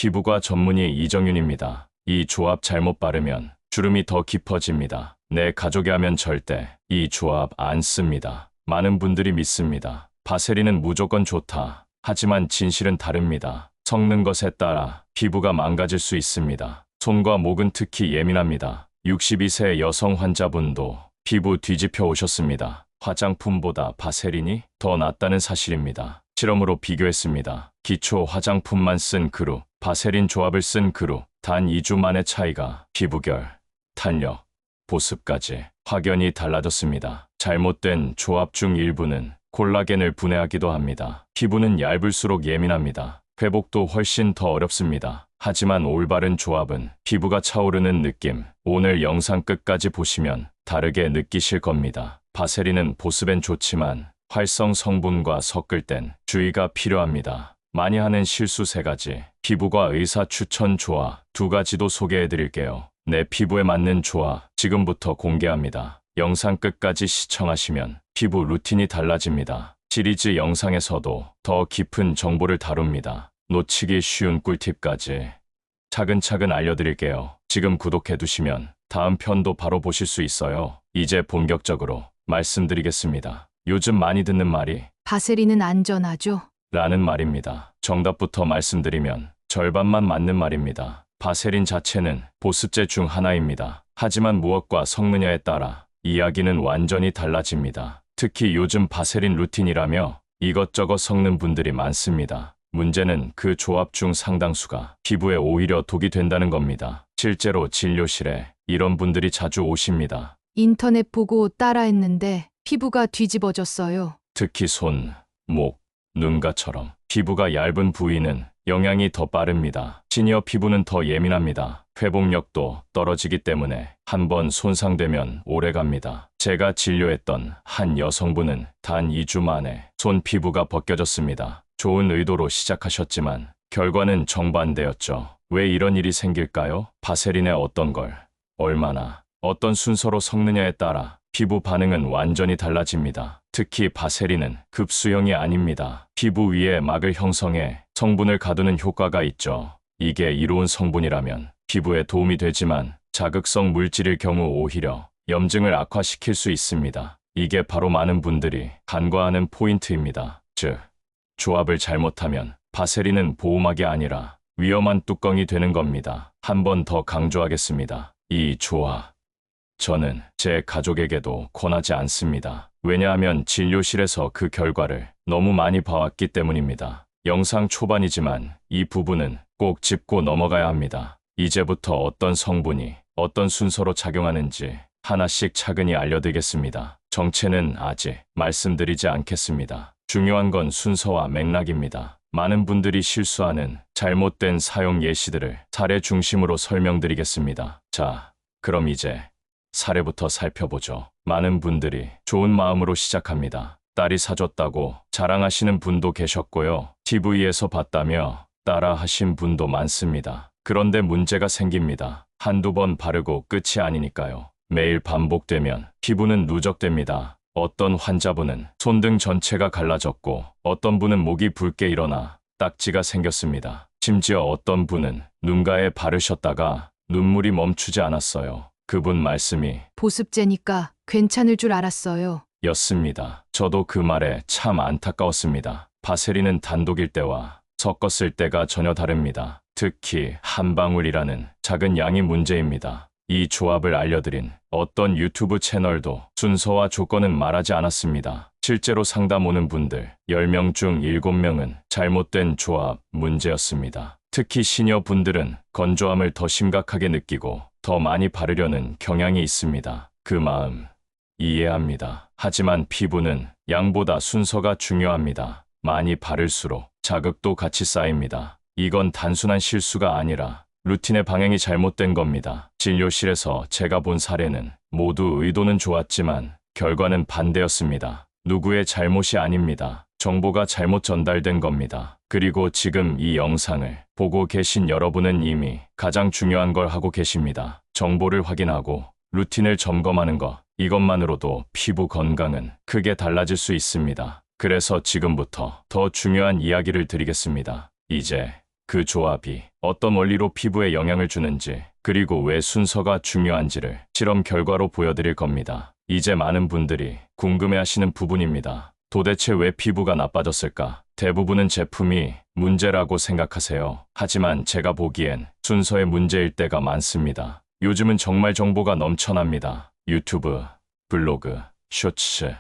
피부과 전문의 이정윤입니다. 이 조합 잘못 바르면 주름이 더 깊어집니다. 내 가족이 하면 절대 이 조합 안 씁니다. 많은 분들이 믿습니다. 바세린은 무조건 좋다. 하지만 진실은 다릅니다. 섞는 것에 따라 피부가 망가질 수 있습니다. 손과 목은 특히 예민합니다. 62세 여성 환자분도 피부 뒤집혀 오셨습니다. 화장품보다 바세린이 더 낫다는 사실입니다. 실험으로 비교했습니다. 기초 화장품만 쓴 그룹, 바세린 조합을 쓴 그룹, 단 2주 만의 차이가 피부결, 탄력, 보습까지 확연히 달라졌습니다. 잘못된 조합 중 일부는 콜라겐을 분해하기도 합니다. 피부는 얇을수록 예민합니다. 회복도 훨씬 더 어렵습니다. 하지만 올바른 조합은 피부가 차오르는 느낌. 오늘 영상 끝까지 보시면 다르게 느끼실 겁니다. 바세린은 보습엔 좋지만 활성 성분과 섞을 땐 주의가 필요합니다. 많이 하는 실수 3가지, 피부과 의사 추천 조합 2가지도 소개해 드릴게요. 내 피부에 맞는 조합 지금부터 공개합니다. 영상 끝까지 시청하시면 피부 루틴이 달라집니다. 시리즈 영상에서도 더 깊은 정보를 다룹니다. 놓치기 쉬운 꿀팁까지 차근차근 알려드릴게요. 지금 구독해 두시면 다음 편도 바로 보실 수 있어요. 이제 본격적으로 말씀드리겠습니다. 요즘 많이 듣는 말이 바세린은 안전하죠? 라는 말입니다. 정답부터 말씀드리면 절반만 맞는 말입니다. 바세린 자체는 보습제 중 하나입니다. 하지만 무엇과 섞느냐에 따라 이야기는 완전히 달라집니다. 특히 요즘 바세린 루틴이라며 이것저것 섞는 분들이 많습니다. 문제는 그 조합 중 상당수가 피부에 오히려 독이 된다는 겁니다. 실제로 진료실에 이런 분들이 자주 오십니다. 인터넷 보고 따라했는데 피부가 뒤집어졌어요. 특히 손, 목, 눈가처럼 피부가 얇은 부위는 영향이 더 빠릅니다. 시니어 피부는 더 예민합니다. 회복력도 떨어지기 때문에 한번 손상되면 오래갑니다. 제가 진료했던 한 여성분은 단 2주 만에 손 피부가 벗겨졌습니다. 좋은 의도로 시작하셨지만 결과는 정반대였죠. 왜 이런 일이 생길까요? 바세린에 어떤 걸, 얼마나, 어떤 순서로 섞느냐에 따라 피부 반응은 완전히 달라집니다. 특히 바세린은 급수형이 아닙니다. 피부 위에 막을 형성해 성분을 가두는 효과가 있죠. 이게 이로운 성분이라면 피부에 도움이 되지만 자극성 물질일 경우 오히려 염증을 악화시킬 수 있습니다. 이게 바로 많은 분들이 간과하는 포인트입니다. 즉, 조합을 잘못하면 바세린은 보호막이 아니라 위험한 뚜껑이 되는 겁니다. 한 번 더 강조하겠습니다. 이 조합, 저는 제 가족에게도 권하지 않습니다. 왜냐하면 진료실에서 그 결과를 너무 많이 봐왔기 때문입니다. 영상 초반이지만 이 부분은 꼭 짚고 넘어가야 합니다. 이제부터 어떤 성분이 어떤 순서로 작용하는지 하나씩 차근히 알려드리겠습니다. 정체는 아직 말씀드리지 않겠습니다. 중요한 건 순서와 맥락입니다. 많은 분들이 실수하는 잘못된 사용 예시들을 사례 중심으로 설명드리겠습니다. 자, 그럼 이제 사례부터 살펴보죠. 많은 분들이 좋은 마음으로 시작합니다. 딸이 사줬다고 자랑하시는 분도 계셨고요. TV에서 봤다며 따라 하신 분도 많습니다. 그런데 문제가 생깁니다. 한두 번 바르고 끝이 아니니까요. 매일 반복되면 피부는 누적됩니다. 어떤 환자분은 손등 전체가 갈라졌고 어떤 분은 목이 붉게 일어나 딱지가 생겼습니다. 심지어 어떤 분은 눈가에 바르셨다가 눈물이 멈추지 않았어요. 그분 말씀이 보습제니까 괜찮을 줄 알았어요. 였습니다. 저도 그 말에 참 안타까웠습니다. 바세린은 단독일 때와 섞었을 때가 전혀 다릅니다. 특히 한 방울이라는 작은 양이 문제입니다. 이 조합을 알려드린 어떤 유튜브 채널도 순서와 조건은 말하지 않았습니다. 실제로 상담 오는 분들 10명 중 7명은 잘못된 조합 문제였습니다. 특히 시니어 분들은 건조함을 더 심각하게 느끼고 더 많이 바르려는 경향이 있습니다. 그 마음 이해합니다. 하지만 피부는 양보다 순서가 중요합니다. 많이 바를수록 자극도 같이 쌓입니다. 이건 단순한 실수가 아니라 루틴의 방향이 잘못된 겁니다. 진료실에서 제가 본 사례는 모두 의도는 좋았지만 결과는 반대였습니다. 누구의 잘못이 아닙니다. 정보가 잘못 전달된 겁니다. 그리고 지금 이 영상을 보고 계신 여러분은 이미 가장 중요한 걸 하고 계십니다. 정보를 확인하고 루틴을 점검하는 것, 이것만으로도 피부 건강은 크게 달라질 수 있습니다. 그래서 지금부터 더 중요한 이야기를 드리겠습니다. 이제 그 조합이 어떤 원리로 피부에 영향을 주는지, 그리고 왜 순서가 중요한지를 실험 결과로 보여드릴 겁니다. 이제 많은 분들이 궁금해하시는 부분입니다. 도대체 왜 피부가 나빠졌을까? 대부분은 제품이 문제라고 생각하세요. 하지만 제가 보기엔 순서의 문제일 때가 많습니다. 요즘은 정말 정보가 넘쳐납니다. 유튜브, 블로그, 쇼츠,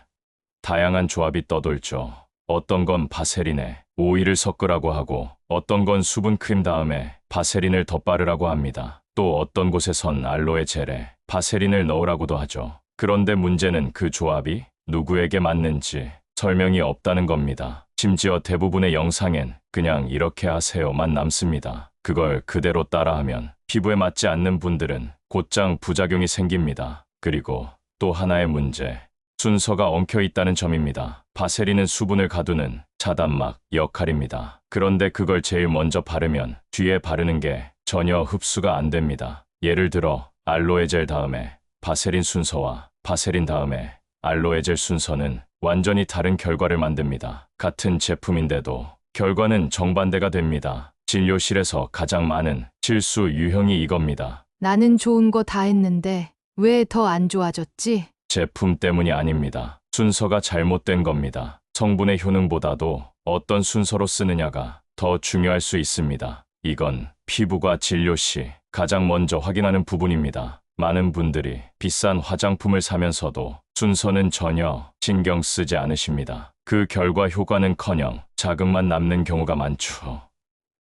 다양한 조합이 떠돌죠. 어떤 건 바세린에 오일을 섞으라고 하고, 어떤 건 수분 크림 다음에 바세린을 덧바르라고 합니다. 또 어떤 곳에선 알로에 젤에 바세린을 넣으라고도 하죠. 그런데 문제는 그 조합이 누구에게 맞는지 설명이 없다는 겁니다. 심지어 대부분의 영상엔 그냥 이렇게 하세요만 남습니다. 그걸 그대로 따라하면 피부에 맞지 않는 분들은 곧장 부작용이 생깁니다. 그리고 또 하나의 문제, 순서가 엉켜 있다는 점입니다. 바세린은 수분을 가두는 차단막 역할입니다. 그런데 그걸 제일 먼저 바르면 뒤에 바르는 게 전혀 흡수가 안 됩니다. 예를 들어 알로에 젤 다음에 바세린 순서와 바세린 다음에 알로에 젤 순서는 완전히 다른 결과를 만듭니다. 같은 제품인데도 결과는 정반대가 됩니다. 진료실에서 가장 많은 실수 유형이 이겁니다. 나는 좋은 거 다 했는데 왜 더 안 좋아졌지? 제품 때문이 아닙니다. 순서가 잘못된 겁니다. 성분의 효능보다도 어떤 순서로 쓰느냐가 더 중요할 수 있습니다. 이건 피부과 진료 시 가장 먼저 확인하는 부분입니다. 많은 분들이 비싼 화장품을 사면서도 순서는 전혀 신경 쓰지 않으십니다. 그 결과 효과는커녕 자극만 남는 경우가 많죠.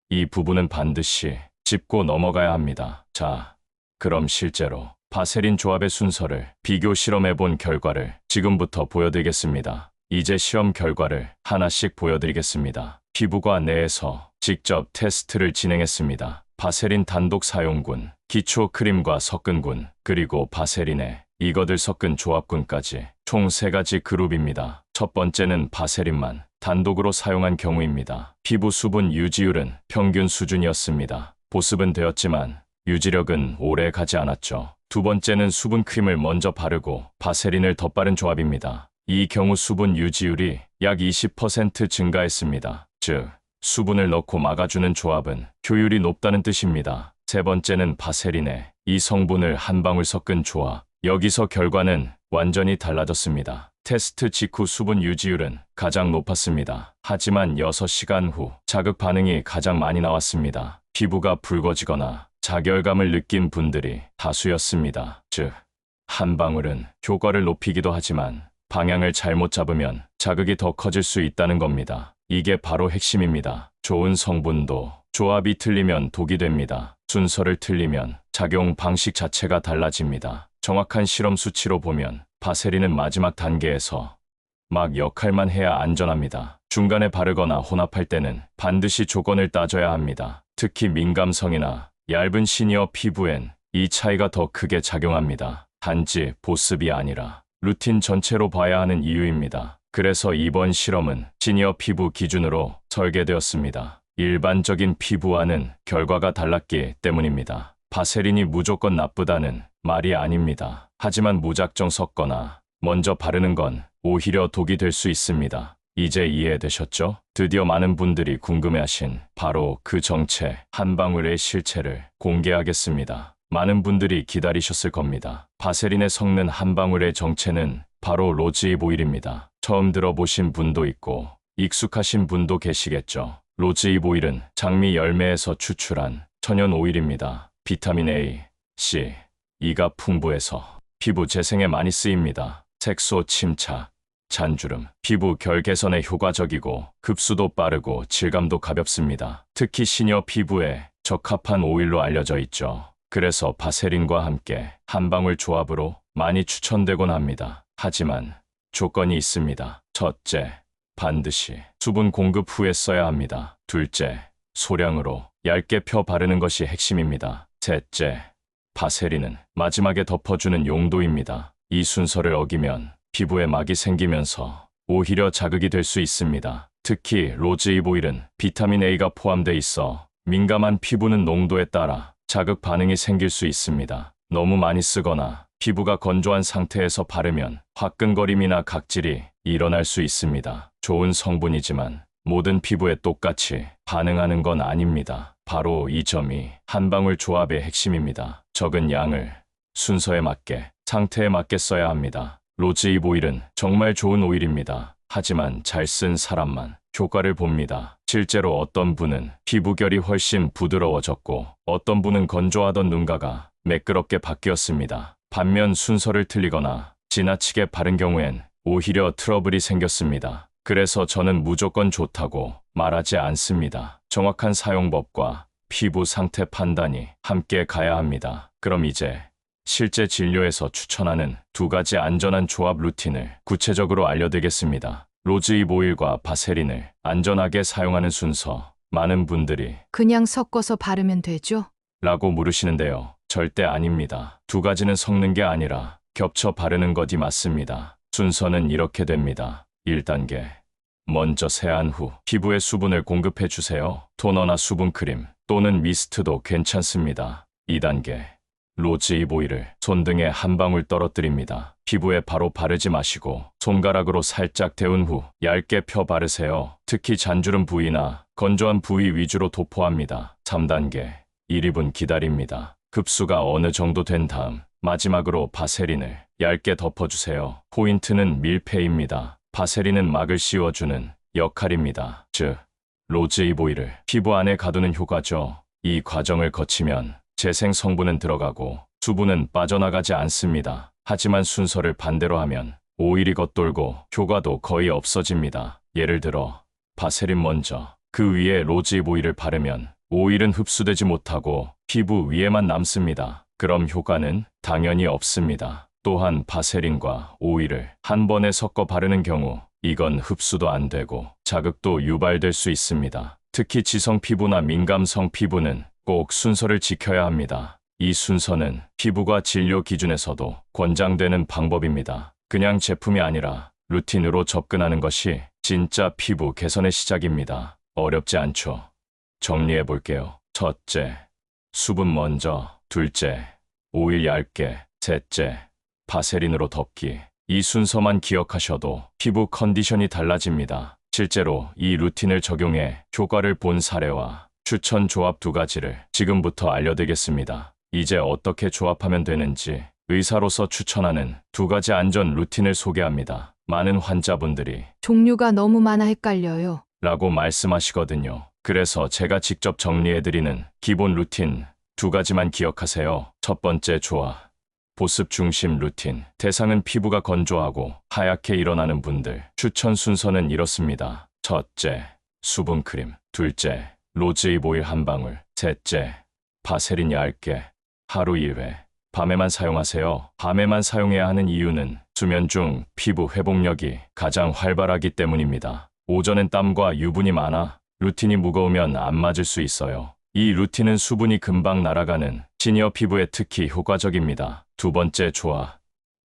이 부분은 반드시 짚고 넘어가야 합니다. 자, 그럼 실제로 바세린 조합의 순서를 비교 실험해 본 결과를 지금부터 보여드리겠습니다. 이제 시험 결과를 하나씩 보여드리겠습니다. 피부과 내에서 직접 테스트를 진행했습니다. 바세린 단독 사용군, 기초 크림과 섞은군, 그리고 바세린에 이거들 섞은 조합군까지 총 3가지 그룹입니다. 첫 번째는 바세린만 단독으로 사용한 경우입니다. 피부 수분 유지율은 평균 수준이었습니다. 보습은 되었지만 유지력은 오래 가지 않았죠. 두 번째는 수분 크림을 먼저 바르고 바세린을 덧바른 조합입니다. 이 경우 수분 유지율이 약 20% 증가했습니다. 즉, 수분을 넣고 막아주는 조합은 효율이 높다는 뜻입니다. 세 번째는 바세린에 이 성분을 한 방울 섞은 조합. 여기서 결과는 완전히 달라졌습니다. 테스트 직후 수분 유지율은 가장 높았습니다. 하지만 6시간 후 자극 반응이 가장 많이 나왔습니다. 피부가 붉어지거나 자결감을 느낀 분들이 다수였습니다. 즉, 한 방울은 효과를 높이기도 하지만 방향을 잘못 잡으면 자극이 더 커질 수 있다는 겁니다. 이게 바로 핵심입니다. 좋은 성분도 조합이 틀리면 독이 됩니다. 순서를 틀리면 작용 방식 자체가 달라집니다. 정확한 실험 수치로 보면 바세린은 마지막 단계에서 막 역할만 해야 안전합니다. 중간에 바르거나 혼합할 때는 반드시 조건을 따져야 합니다. 특히 민감성이나 얇은 시니어 피부엔 이 차이가 더 크게 작용합니다. 단지 보습이 아니라 루틴 전체로 봐야 하는 이유입니다. 그래서 이번 실험은 시니어 피부 기준으로 설계되었습니다. 일반적인 피부와는 결과가 달랐기 때문입니다. 바세린이 무조건 나쁘다는 말이 아닙니다. 하지만 무작정 섞거나 먼저 바르는 건 오히려 독이 될 수 있습니다. 이제 이해되셨죠? 드디어 많은 분들이 궁금해하신 바로 그 정체 한 방울의 실체를 공개하겠습니다. 많은 분들이 기다리셨을 겁니다. 바세린에 섞는 한 방울의 정체는 바로 로즈잎 오일입니다. 처음 들어보신 분도 있고 익숙하신 분도 계시겠죠. 로즈잎 오일은 장미 열매에서 추출한 천연 오일입니다. 비타민 A, C, E가 풍부해서 피부 재생에 많이 쓰입니다. 색소 침착, 잔주름, 피부 결 개선에 효과적이고 흡수도 빠르고 질감도 가볍습니다. 특히 시니어 피부에 적합한 오일로 알려져 있죠. 그래서 바세린과 함께 한 방울 조합으로 많이 추천되곤 합니다. 하지만 조건이 있습니다. 첫째, 반드시 수분 공급 후에 써야 합니다. 둘째, 소량으로 얇게 펴 바르는 것이 핵심입니다. 셋째, 바세린은 마지막에 덮어주는 용도입니다. 이 순서를 어기면 피부에 막이 생기면서 오히려 자극이 될 수 있습니다. 특히 로즈잎 오일은 비타민 A가 포함돼 있어 민감한 피부는 농도에 따라 자극 반응이 생길 수 있습니다. 너무 많이 쓰거나 피부가 건조한 상태에서 바르면 화끈거림이나 각질이 일어날 수 있습니다. 좋은 성분이지만 모든 피부에 똑같이 반응하는 건 아닙니다. 바로 이 점이 한방울 조합의 핵심입니다. 적은 양을 순서에 맞게, 상태에 맞게 써야 합니다. 로즈잎 오일은 정말 좋은 오일입니다. 하지만 잘 쓴 사람만 효과를 봅니다. 실제로 어떤 분은 피부결이 훨씬 부드러워졌고 어떤 분은 건조하던 눈가가 매끄럽게 바뀌었습니다. 반면 순서를 틀리거나 지나치게 바른 경우엔 오히려 트러블이 생겼습니다. 그래서 저는 무조건 좋다고 말하지 않습니다. 정확한 사용법과 피부 상태 판단이 함께 가야 합니다. 그럼 이제 실제 진료에서 추천하는 2가지 안전한 조합 루틴을 구체적으로 알려드리겠습니다. 로즈잎 오일과 바세린을 안전하게 사용하는 순서. 많은 분들이 그냥 섞어서 바르면 되죠? 라고 물으시는데요. 절대 아닙니다. 2가지는 섞는 게 아니라 겹쳐 바르는 것이 맞습니다. 순서는 이렇게 됩니다. 1단계. 먼저 세안 후 피부에 수분을 공급해 주세요. 토너나 수분크림 또는 미스트도 괜찮습니다. 2단계. 로즈잎 오일을 손등에 한 방울 떨어뜨립니다. 피부에 바로 바르지 마시고 손가락으로 살짝 데운 후 얇게 펴 바르세요. 특히 잔주름 부위나 건조한 부위 위주로 도포합니다. 3단계. 1-2분 기다립니다. 흡수가 어느 정도 된 다음 마지막으로 바세린을 얇게 덮어주세요. 포인트는 밀폐입니다. 바세린은 막을 씌워주는 역할입니다. 즉, 로즈잎 오일을 피부 안에 가두는 효과죠. 이 과정을 거치면 재생 성분은 들어가고 수분은 빠져나가지 않습니다. 하지만 순서를 반대로 하면 오일이 겉돌고 효과도 거의 없어집니다. 예를 들어 바세린 먼저 그 위에 로즈잎 오일을 바르면 오일은 흡수되지 못하고 피부 위에만 남습니다. 그럼 효과는 당연히 없습니다. 또한 바세린과 오일을 한 번에 섞어 바르는 경우 이건 흡수도 안 되고 자극도 유발될 수 있습니다. 특히 지성 피부나 민감성 피부는 꼭 순서를 지켜야 합니다. 이 순서는 피부과 진료 기준에서도 권장되는 방법입니다. 그냥 제품이 아니라 루틴으로 접근하는 것이 진짜 피부 개선의 시작입니다. 어렵지 않죠? 정리해 볼게요. 첫째, 수분 먼저. 둘째, 오일 얇게. 셋째, 바세린으로 덮기. 이 순서만 기억하셔도 피부 컨디션이 달라집니다. 실제로 이 루틴을 적용해 효과를 본 사례와 추천 조합 2가지를 지금부터 알려드리겠습니다. 이제 어떻게 조합하면 되는지 의사로서 추천하는 2가지 안전 루틴을 소개합니다. 많은 환자분들이 종류가 너무 많아 헷갈려요. 라고 말씀하시거든요. 그래서 제가 직접 정리해드리는 기본 루틴 2가지만 기억하세요. 첫 번째 조합. 보습 중심 루틴. 대상은 피부가 건조하고 하얗게 일어나는 분들. 추천 순서는 이렇습니다. 첫째, 수분크림. 둘째, 로즈잎 오일 한 방울. 셋째, 바세린 얇게. 하루 1회. 밤에만 사용하세요. 밤에만 사용해야 하는 이유는 수면 중 피부 회복력이 가장 활발하기 때문입니다. 오전엔 땀과 유분이 많아 루틴이 무거우면 안 맞을 수 있어요. 이 루틴은 수분이 금방 날아가는 시니어 피부에 특히 효과적입니다. 2번째 조합.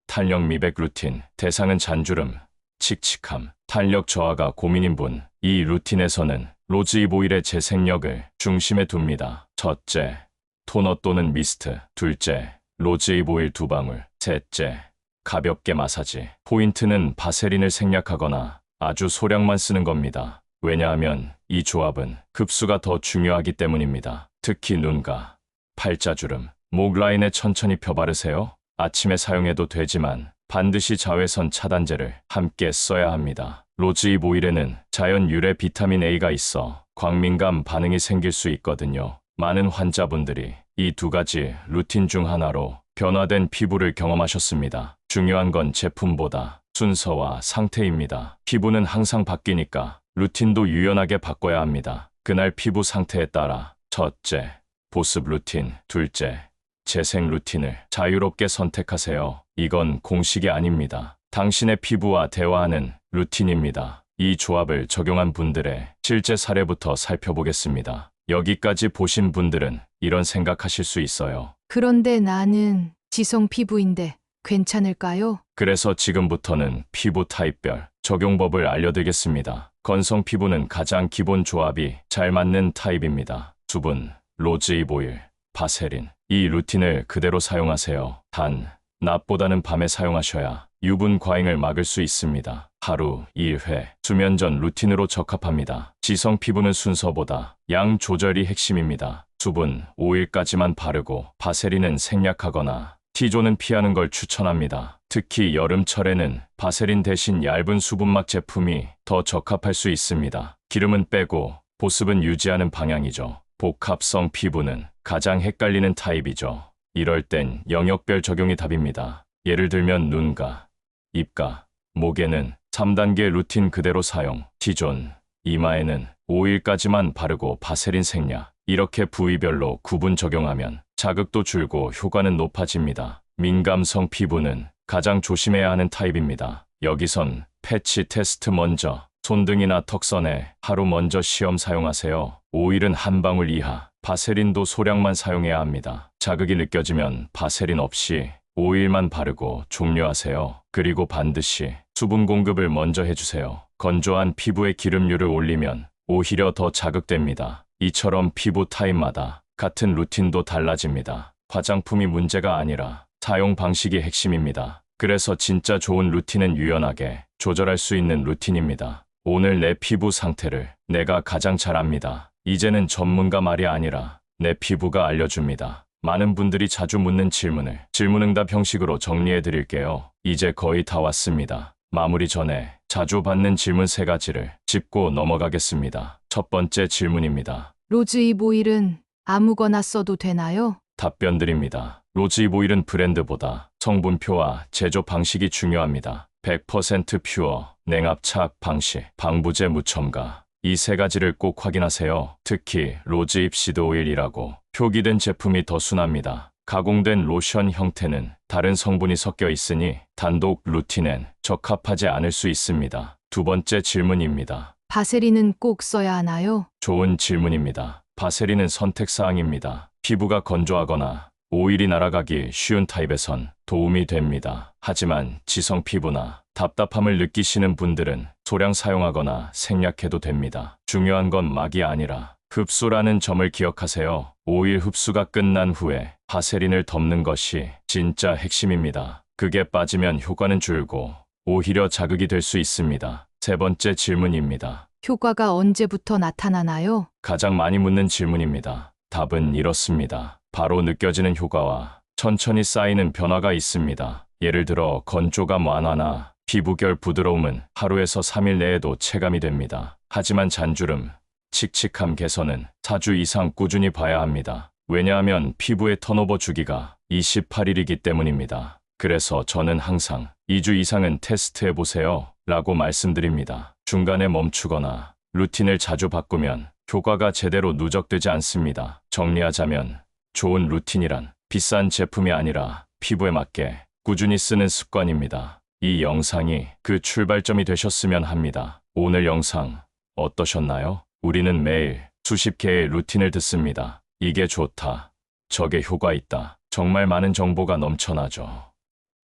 탄력 미백 루틴. 대상은 잔주름, 칙칙함, 탄력 저하가 고민인 분. 이 루틴에서는 로즈잎 오일의 재생력을 중심에 둡니다. 첫째, 토너 또는 미스트. 둘째, 로즈잎 오일 2방울. 셋째, 가볍게 마사지. 포인트는 바세린을 생략하거나 아주 소량만 쓰는 겁니다. 왜냐하면 이 조합은 흡수가 더 중요하기 때문입니다. 특히 눈가, 팔자주름, 목 라인에 천천히 펴 바르세요. 아침에 사용해도 되지만 반드시 자외선 차단제를 함께 써야 합니다. 로즈잎 오일에는 자연 유래 비타민 A가 있어 광민감 반응이 생길 수 있거든요. 많은 환자분들이 이 2가지 루틴 중 하나로 변화된 피부를 경험하셨습니다. 중요한 건 제품보다 순서와 상태입니다. 피부는 항상 바뀌니까 루틴도 유연하게 바꿔야 합니다. 그날 피부 상태에 따라 첫째, 보습 루틴. 둘째, 재생 루틴을 자유롭게 선택하세요. 이건 공식이 아닙니다. 당신의 피부와 대화하는 루틴입니다. 이 조합을 적용한 분들의 실제 사례부터 살펴보겠습니다. 여기까지 보신 분들은 이런 생각하실 수 있어요. 그런데 나는 지성 피부인데 괜찮을까요? 그래서 지금부터는 피부 타입별 적용법을 알려드리겠습니다. 건성 피부는 가장 기본 조합이 잘 맞는 타입입니다. 수분, 로즈잎 오일, 바세린. 이 루틴을 그대로 사용하세요. 단, 낮보다는 밤에 사용하셔야 유분 과잉을 막을 수 있습니다. 하루 1회 수면 전 루틴으로 적합합니다. 지성 피부는 순서보다 양 조절이 핵심입니다. 수분 5일까지만 바르고 바세린은 생략하거나 T존은 피하는 걸 추천합니다. 특히 여름철에는 바세린 대신 얇은 수분막 제품이 더 적합할 수 있습니다. 기름은 빼고 보습은 유지하는 방향이죠. 복합성 피부는 가장 헷갈리는 타입이죠. 이럴 땐 영역별 적용이 답입니다. 예를 들면 눈가, 입가, 목에는 3단계 루틴 그대로 사용, T존, 이마에는 5일까지만 바르고 바세린 생략. 이렇게 부위별로 구분 적용하면 자극도 줄고 효과는 높아집니다. 민감성 피부는 가장 조심해야 하는 타입입니다. 여기선 패치 테스트 먼저, 손등이나 턱선에 하루 먼저 시험 사용하세요. 5일은 한 방울 이하, 바세린도 소량만 사용해야 합니다. 자극이 느껴지면 바세린 없이 5일만 바르고 종료하세요. 그리고 반드시 수분 공급을 먼저 해주세요. 건조한 피부에 기름류를 올리면 오히려 더 자극됩니다. 이처럼 피부 타입마다 같은 루틴도 달라집니다. 화장품이 문제가 아니라 사용 방식이 핵심입니다. 그래서 진짜 좋은 루틴은 유연하게 조절할 수 있는 루틴입니다. 오늘 내 피부 상태를 내가 가장 잘 압니다. 이제는 전문가 말이 아니라 내 피부가 알려줍니다. 많은 분들이 자주 묻는 질문응답 형식으로 정리해 드릴게요. 이제 거의 다 왔습니다. 마무리 전에 자주 받는 질문 3가지를 짚고 넘어가겠습니다. 첫 번째 질문입니다. 로즈잎 오일은 아무거나 써도 되나요? 답변 드립니다. 로즈잎 오일은 브랜드보다 성분표와 제조 방식이 중요합니다. 100% 퓨어, 냉압착 방식, 방부제 무첨가. 이 3가지를 꼭 확인하세요. 특히 로즈잎 시드 오일이라고 표기된 제품이 더 순합니다. 가공된 로션 형태는 다른 성분이 섞여 있으니 단독 루틴엔 적합하지 않을 수 있습니다. 두 번째 질문입니다. 바세린은 꼭 써야 하나요? 좋은 질문입니다. 바세린은 선택사항입니다. 피부가 건조하거나 오일이 날아가기 쉬운 타입에선 도움이 됩니다. 하지만 지성 피부나 답답함을 느끼시는 분들은 소량 사용하거나 생략해도 됩니다. 중요한 건 막이 아니라 흡수라는 점을 기억하세요. 오일 흡수가 끝난 후에 바세린을 덮는 것이 진짜 핵심입니다. 그게 빠지면 효과는 줄고 오히려 자극이 될 수 있습니다. 세 번째 질문입니다. 효과가 언제부터 나타나나요? 가장 많이 묻는 질문입니다. 답은 이렇습니다. 바로 느껴지는 효과와 천천히 쌓이는 변화가 있습니다. 예를 들어 건조감 완화나 피부결 부드러움은 하루에서 3일 내에도 체감이 됩니다. 하지만 잔주름, 칙칙함 개선은 4주 이상 꾸준히 봐야 합니다. 왜냐하면 피부의 턴오버 주기가 28일이기 때문입니다. 그래서 저는 항상 2주 이상은 테스트해 보세요 라고 말씀드립니다. 중간에 멈추거나 루틴을 자주 바꾸면 효과가 제대로 누적되지 않습니다. 정리하자면 좋은 루틴이란 비싼 제품이 아니라 피부에 맞게 꾸준히 쓰는 습관입니다. 이 영상이 그 출발점이 되셨으면 합니다. 오늘 영상 어떠셨나요? 우리는 매일 수십 개의 루틴을 듣습니다. 이게 좋다, 저게 효과 있다. 정말 많은 정보가 넘쳐나죠.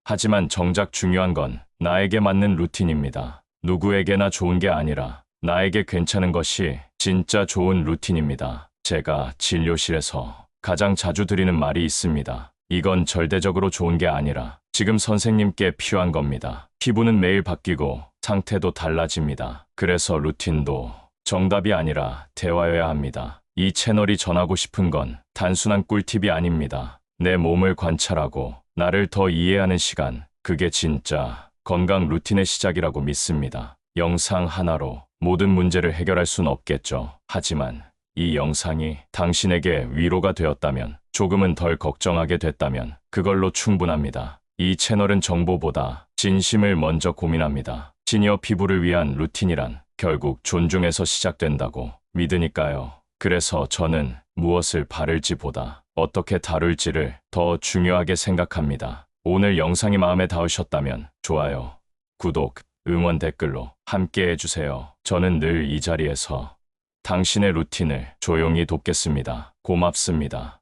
하지만 정작 중요한 건 나에게 맞는 루틴입니다. 누구에게나 좋은 게 아니라 나에게 괜찮은 것이 진짜 좋은 루틴입니다. 제가 진료실에서 가장 자주 드리는 말이 있습니다. 이건 절대적으로 좋은 게 아니라 지금 선생님께 필요한 겁니다. 피부는 매일 바뀌고 상태도 달라집니다. 그래서 루틴도 정답이 아니라 대화여야 합니다. 이 채널이 전하고 싶은 건 단순한 꿀팁이 아닙니다. 내 몸을 관찰하고 나를 더 이해하는 시간, 그게 진짜 건강 루틴의 시작이라고 믿습니다. 영상 하나로 모든 문제를 해결할 순 없겠죠. 하지만 이 영상이 당신에게 위로가 되었다면, 조금은 덜 걱정하게 됐다면 그걸로 충분합니다. 이 채널은 정보보다 진심을 먼저 고민합니다. 시니어 피부를 위한 루틴이란 결국 존중에서 시작된다고 믿으니까요. 그래서 저는 무엇을 바를지보다 어떻게 다룰지를 더 중요하게 생각합니다. 오늘 영상이 마음에 닿으셨다면 좋아요, 구독, 응원 댓글로 함께 해주세요. 저는 늘 이 자리에서 당신의 루틴을 조용히 돕겠습니다. 고맙습니다.